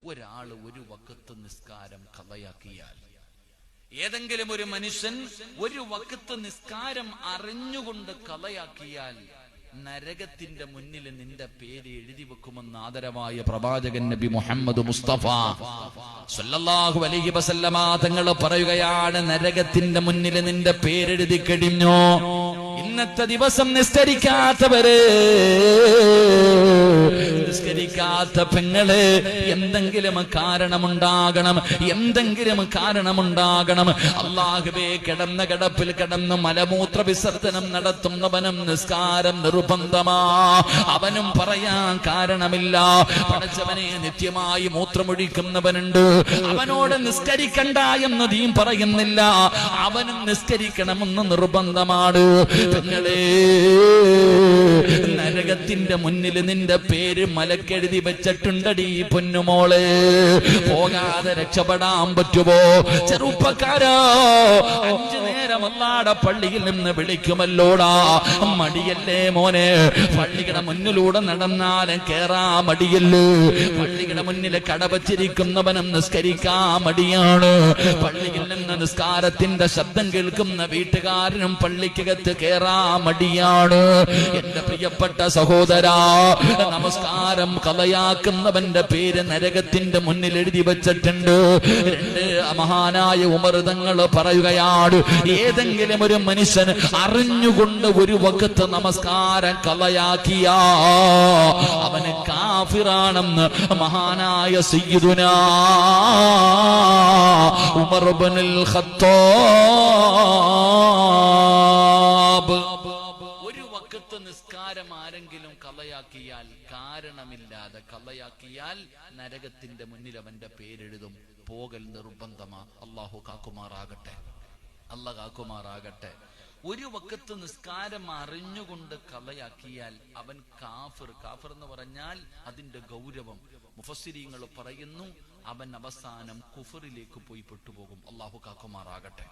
ഒരാള് ഒരു വഖത്ത് നിസ്കാരം ഖളയാക്കിയാൽ, ഏതെങ്കിലും ഒരു മനുഷ്യൻ ഒരു വഖത്ത് നിസ്കാരം അറിഞ്ഞുകൊണ്ട് ഖളയാക്കിയാൽ നരകത്തിന്റെ മുന്നിൽ നിന്റെ പേര് എഴുതി വെക്കുമെന്ന് ആദരവായ പ്രവാചകൻ നബി മുഹമ്മദ് മുസ്തഫ സല്ലല്ലാഹു അലൈഹി വസല്ലമ തങ്ങൾ പറയുകയാണ്, നരകത്തിന്റെ മുന്നിൽ നിന്റെ പേരെഴുതി കഴിഞ്ഞോ. ഇന്നത്തെ ദിവസം നിസ്കരിക്കാത്തവര്, നിസ്കരിക്കാത്ത പെങ്ങള്, എന്തെങ്കിലും കാരണമുണ്ടാകണം, എന്തെങ്കിലും കാരണമുണ്ടാകണം. അല്ലാഹുവേ, കിടന്ന കിടപ്പിൽ കിടന്ന് മലമൂത്ര വിസർജനം നടത്തുന്നവനും നിസ്കാരം നിർബന്ധമാ. അവനും പറയാൻ കാരണമില്ല. പടച്ചവനെ, നിത്യമായി മൂത്രമൊഴിക്കുന്നവനുണ്ട്, അവനോട് നിസ്കരിക്കണ്ട എന്ന് നീ പറയുന്നില്ല, അവനും നിസ്കരിക്കണമെന്ന് നിർബന്ധമാണ്. പെങ്ങളെ, നരകത്തിന്റെ മുന്നിൽ നിന്റെ പേര് മലക്കെഴുതി വെച്ചിട്ടുണ്ടടി പൊന്നുമോളെ. പോകാതെ രക്ഷപ്പെടാൻ പറ്റുമോ? ചെറുപ്പക്കാരോ, 5 നേരം അല്ലാഹുവിന്റെ പള്ളിയിൽ നിന്ന് വിളിക്കുമല്ലോടാ, മടിയല്ലേ മോനെ? പള്ളിയുടെ മുന്നിലൂടെ നടന്നാലും കേറാ മടിയല്ലേ? പള്ളിയുടെ മുന്നിൽ കടവച്ചിരിക്കുന്നവനും നിസ്കരിക്കാ മടിയാണ്. പള്ളിയിൽ നിന്ന് നിസ്കാരത്തിന്റെ ശബ്ദം കേൾക്കുന്ന വീട്ടുകാരനും പള്ളിക്കകത്ത് കേറാ മടിയാണ്. എന്റെ പ്രിയപ്പെട്ട സഹോദരാ, നമസ്കാരം കളയാക്കുന്നവന്റെ പേര് നരകത്തിന്റെ മുന്നിൽ എഴുതി വെച്ചിട്ടുണ്ട്. 2 മഹാനായ ഉമർ തങ്ങൾ പറയുകയാണ്, ഏതെങ്കിലും ഒരു മനുഷ്യൻ അറിഞ്ഞുകൊണ്ട് ഒരു വഖത്ത് നമസ്കാരം കളയാക്കിയ അവന് കാഫിറാണെന്ന് മഹാനായ സയ്യിദുനാ ഉമർ ഇബ്നുൽ ഖത്താബ്. ഒരു വഖത്ത് നിസ്കാരം ആരെങ്കിലും കളയാക്കിയാൽ, കാരണമില്ലാതെ കളയാക്കിയാൽ, നരകത്തിന്റെ മുന്നിൽ അവന്റെ പേരെഴുതും. പോകൽ നിർബന്ധമാ. അല്ലാഹു കാക്കുമാറാകട്ടെ, അല്ലാഹു കാക്കുമാറാകട്ടെ. ഒരു വഖത്ത് നിസ്കാരം അറിഞ്ഞുകൊണ്ട് കളയാക്കിയാൽ അവൻ കാഫിർ. കാഫിർ എന്ന് പറഞ്ഞാൽ അതിന്റെ ഗൗരവം മുഫസ്സിരീങ്ങൾ പറയുന്നു, അവൻ അവസാനം കുഫറിലേക്ക് പോയി പെട്ടുപോകും. അല്ലാഹു കാക്കുമാറാകട്ടെ.